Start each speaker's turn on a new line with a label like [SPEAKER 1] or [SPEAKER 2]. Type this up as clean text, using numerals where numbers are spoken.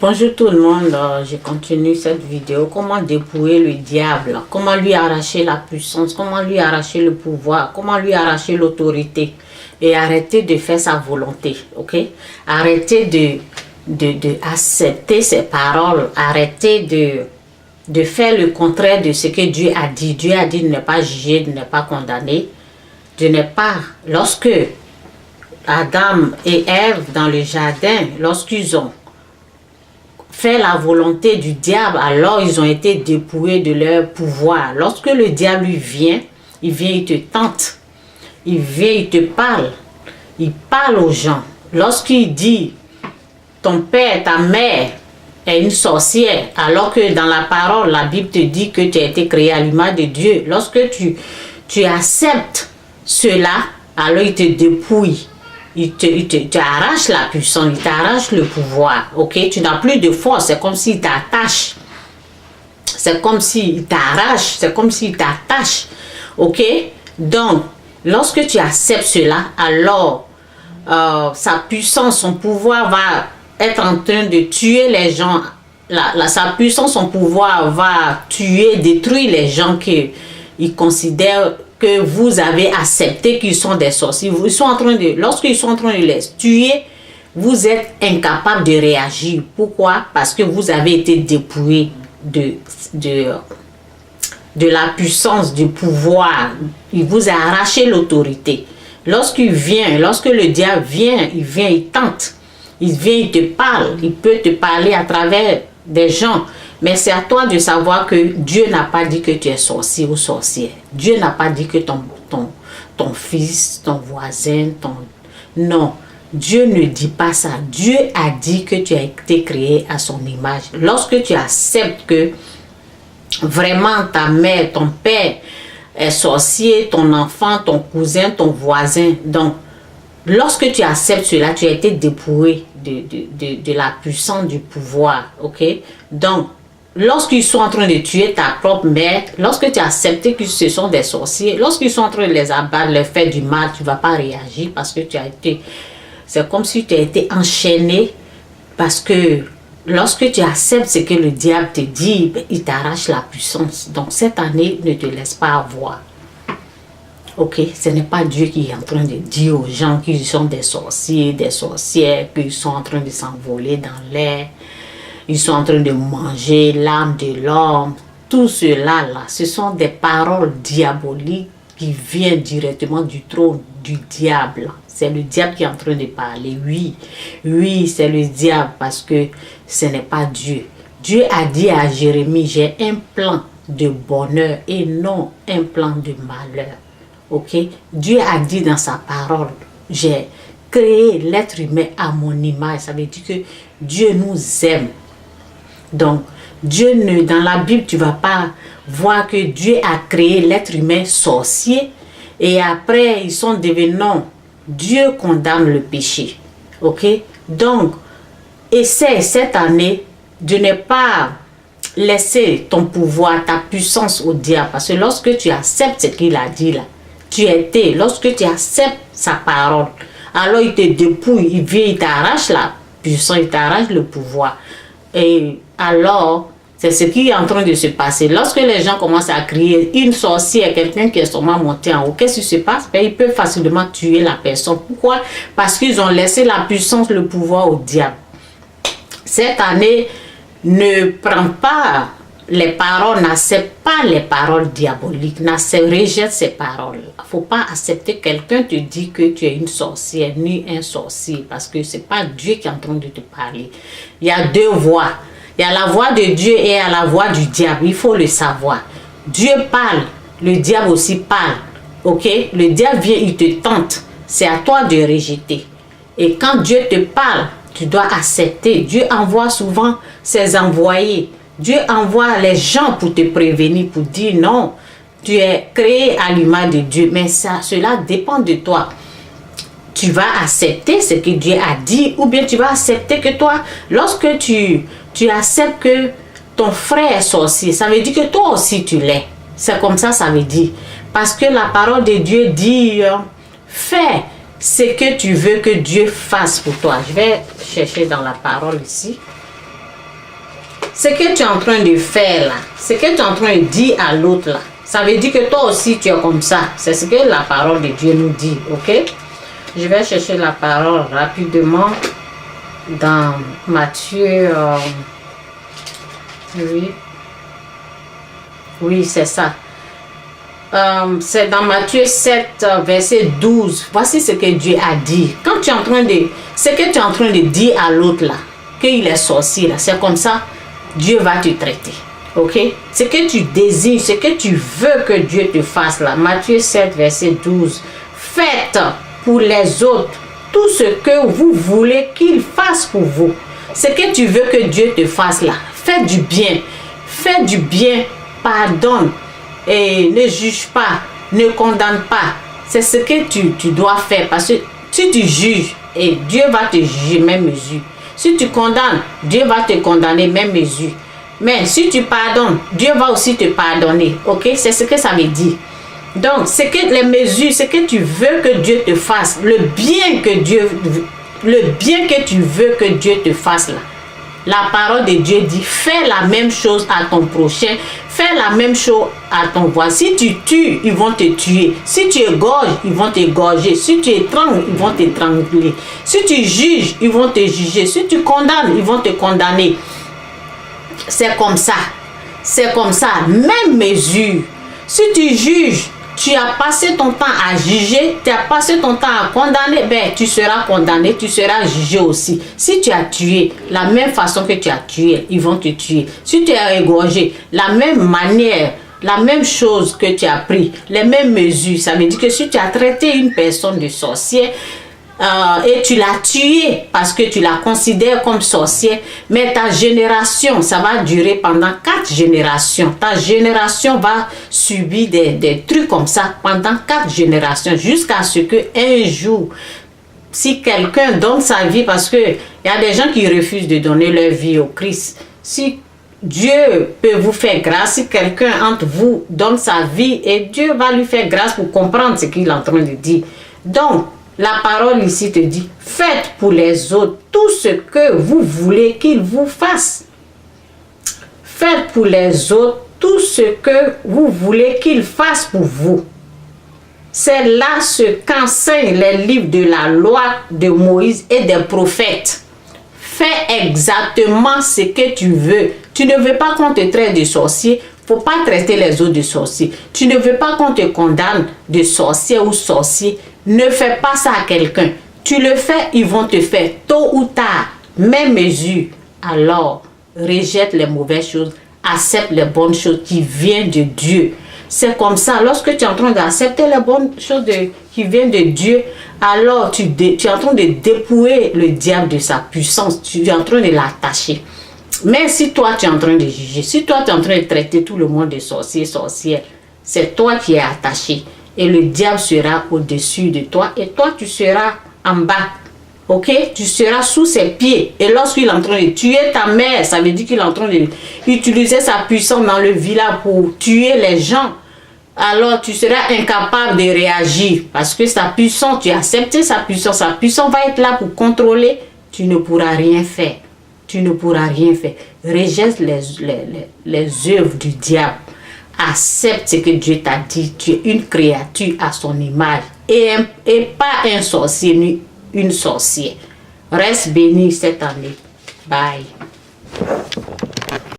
[SPEAKER 1] Bonjour tout le monde, je continue cette vidéo. Comment dépouiller le diable, comment lui arracher la puissance, comment lui arracher le pouvoir, comment lui arracher l'autorité et arrêter de faire sa volonté, ok? Arrêter de accepter ses paroles, arrêter de faire le contraire de ce que Dieu a dit. Dieu a dit de ne pas juger, de ne pas condamner, de ne pas, lorsque Adam et Ève dans le jardin, lorsqu'ils ont fait la volonté du diable, alors ils ont été dépouillés de leur pouvoir. Lorsque le diable lui vient, il te tente, il vient, il te parle, il parle aux gens. Lorsqu'il dit, ton père, ta mère est une sorcière, alors que dans la parole, la Bible te dit que tu as été créé à l'image de Dieu. Lorsque tu acceptes cela, alors il te dépouille. Il t'arrache la puissance, il t'arrache le pouvoir, ok? Tu n'as plus de force, c'est comme s'il t'attache. C'est comme s'il t'arrache, c'est comme s'il t'attache, ok? Donc, lorsque tu acceptes cela, alors sa puissance, son pouvoir va être en train de tuer les gens. Sa puissance, son pouvoir va tuer, détruire les gens qu'ils considèrent que vous avez accepté qu'ils sont des sorciers. Ils sont en train de, lorsqu'ils sont en train de les tuer, vous êtes incapable de réagir. Pourquoi? Parce que vous avez été dépouillé de la puissance, du pouvoir. Il vous a arraché l'autorité. Lorsqu'il vient, lorsque le diable vient, il tente. Il vient, il te parle. Il peut te parler à travers des gens. Mais c'est à toi de savoir que Dieu n'a pas dit que tu es sorcier ou sorcière. Dieu n'a pas dit que ton fils, ton voisin, Non, Dieu ne dit pas ça. Dieu a dit que tu as été créé à son image. Lorsque tu acceptes que vraiment ta mère, ton père est sorcier, ton enfant, ton cousin, ton voisin. Donc, lorsque tu acceptes cela, tu as été dépouillé de la puissance du pouvoir. Ok? Donc, lorsqu'ils sont en train de tuer ta propre mère, lorsque tu as accepté que ce sont des sorciers, lorsqu'ils sont en train de les abattre, leur faire du mal, tu ne vas pas réagir parce que tu as été... C'est comme si tu as été enchaîné parce que lorsque tu acceptes ce que le diable te dit, il t'arrache la puissance. Donc cette année, ne te laisse pas avoir. Ok, ce n'est pas Dieu qui est en train de dire aux gens qu'ils sont des sorciers, des sorcières, qu'ils sont en train de s'envoler dans l'air. Ils sont en train de manger l'âme de l'homme. Tout cela, là, ce sont des paroles diaboliques qui viennent directement du trône du diable. C'est le diable qui est en train de parler. Oui, c'est le diable parce que ce n'est pas Dieu. Dieu a dit à Jérémie, j'ai un plan de bonheur et non un plan de malheur. Ok? Dieu a dit dans sa parole, j'ai créé l'être humain à mon image. Ça veut dire que Dieu nous aime. Donc, dans la Bible, tu ne vas pas voir que Dieu a créé l'être humain sorcier et après, ils sont devenus non. Dieu condamne le péché. Ok? Donc, essaie cette année de ne pas laisser ton pouvoir, ta puissance au diable. Parce que lorsque tu acceptes ce qu'il a dit là, lorsque tu acceptes sa parole, alors il te dépouille, il vient, il t'arrache la puissance, il t'arrache le pouvoir. Et alors, c'est ce qui est en train de se passer. Lorsque les gens commencent à crier une sorcière, quelqu'un qui est sûrement monté en haut, qu'est-ce qui se passe? Ben, ils peuvent facilement tuer la personne. Pourquoi? Parce qu'ils ont laissé la puissance, le pouvoir au diable. Cette année, ne prends pas les paroles, n'accepte pas les paroles diaboliques, rejette ces paroles. Il ne faut pas accepter quelqu'un te dit que tu es une sorcière, ni un sorcier, parce que ce n'est pas Dieu qui est en train de te parler. Il y a deux voix. Il y a la voix de Dieu et il y a la voix du diable. Il faut le savoir. Dieu parle, le diable aussi parle. Ok? Le diable vient, il te tente. C'est à toi de rejeter. Et quand Dieu te parle, tu dois accepter. Dieu envoie souvent ses envoyés. Dieu envoie les gens pour te prévenir, pour dire non, tu es créé à l'image de Dieu. Mais cela dépend de toi. Tu vas accepter ce que Dieu a dit ou bien tu vas accepter que toi, lorsque tu acceptes que ton frère est sorcier, ça veut dire que toi aussi tu l'es. C'est comme ça veut dire. Parce que la parole de Dieu dit, fais ce que tu veux que Dieu fasse pour toi. Je vais chercher dans la parole ici. Ce que tu es en train de faire là, ce que tu es en train de dire à l'autre là, ça veut dire que toi aussi tu es comme ça. C'est ce que la parole de Dieu nous dit, ok? Je vais chercher la parole rapidement dans Matthieu. Oui, c'est ça. C'est dans Matthieu 7, verset 12. Voici ce que Dieu a dit. Quand tu es en train de... Ce que tu es en train de dire à l'autre là, qu'il est sorcier là, c'est comme ça, Dieu va te traiter. Ok? Ce que tu désires, ce que tu veux que Dieu te fasse là. Matthieu 7, verset 12. Faites pour les autres tout ce que vous voulez qu'il fasse pour vous. Ce que tu veux que Dieu te fasse là. Fais du bien. Fais du bien. Pardonne. Et ne juge pas. Ne condamne pas. C'est ce que tu dois faire. Parce que si tu juges, et Dieu va te juger même mesure. Si tu condamnes, Dieu va te condamner même mesure. Mais si tu pardonnes, Dieu va aussi te pardonner. Ok? C'est ce que ça veut dire. Donc, c'est que les mesures, c'est que tu veux que Dieu te fasse, le bien que tu veux que Dieu te fasse là. La parole de Dieu dit, fais la même chose à ton prochain, fais la même chose à ton voisin. Si tu tues, ils vont te tuer. Si tu égorges, ils vont t'égorger. Si tu étrangles, ils vont t'étrangler. Si tu juges, ils vont te juger. Si tu condamnes, ils vont te condamner. C'est comme ça. C'est comme ça. Même mesure. Si tu juges, tu as passé ton temps à juger, tu as passé ton temps à condamner, ben tu seras condamné, tu seras jugé aussi. Si tu as tué, la même façon que tu as tué, ils vont te tuer. Si tu as égorgé, la même manière, la même chose que tu as pris, les mêmes mesures. Ça veut dire que si tu as traité une personne de sorcière, et tu l'as tué parce que tu la considères comme sorcière, mais ta génération, ça va durer pendant 4 générations. Ta génération va subir des trucs comme ça pendant 4 générations, jusqu'à ce que un jour, si quelqu'un donne sa vie, parce que il y a des gens qui refusent de donner leur vie au Christ. Si Dieu peut vous faire grâce, si quelqu'un entre vous donne sa vie, et Dieu va lui faire grâce pour comprendre ce qu'il est en train de dire. Donc, la parole ici te dit, faites pour les autres tout ce que vous voulez qu'ils vous fassent. Faites pour les autres tout ce que vous voulez qu'ils fassent pour vous. C'est là ce qu'enseignent les livres de la loi de Moïse et des prophètes. Fais exactement ce que tu veux. Tu ne veux pas qu'on te traite de sorcier. Il ne faut pas traiter les autres de sorcier. Tu ne veux pas qu'on te condamne de sorcier ou sorcier. Ne fais pas ça à quelqu'un. Tu le fais, ils vont te faire tôt ou tard. Même mesure. Alors, rejette les mauvaises choses. Accepte les bonnes choses qui viennent de Dieu. C'est comme ça. Lorsque tu es en train d'accepter les bonnes choses qui viennent de Dieu, alors tu es en train de dépouiller le diable de sa puissance. Tu es en train de l'attacher. Mais si toi tu es en train de juger, si toi tu es en train de traiter tout le monde de sorcier, sorcière, c'est toi qui es attaché. Et le diable sera au-dessus de toi et toi tu seras en bas. Ok? Tu seras sous ses pieds. Et lorsqu'il est en train de tuer ta mère, ça veut dire qu'il est en train d'utiliser sa puissance dans le village pour tuer les gens. Alors tu seras incapable de réagir. Parce que sa puissance, tu as accepté sa puissance va être là pour contrôler. Tu ne pourras rien faire. Tu ne pourras rien faire. Rejette les œuvres du diable. Accepte ce que Dieu t'a dit. Tu es une créature à son image. Et pas un sorcier ni une sorcière. Reste béni cette année. Bye.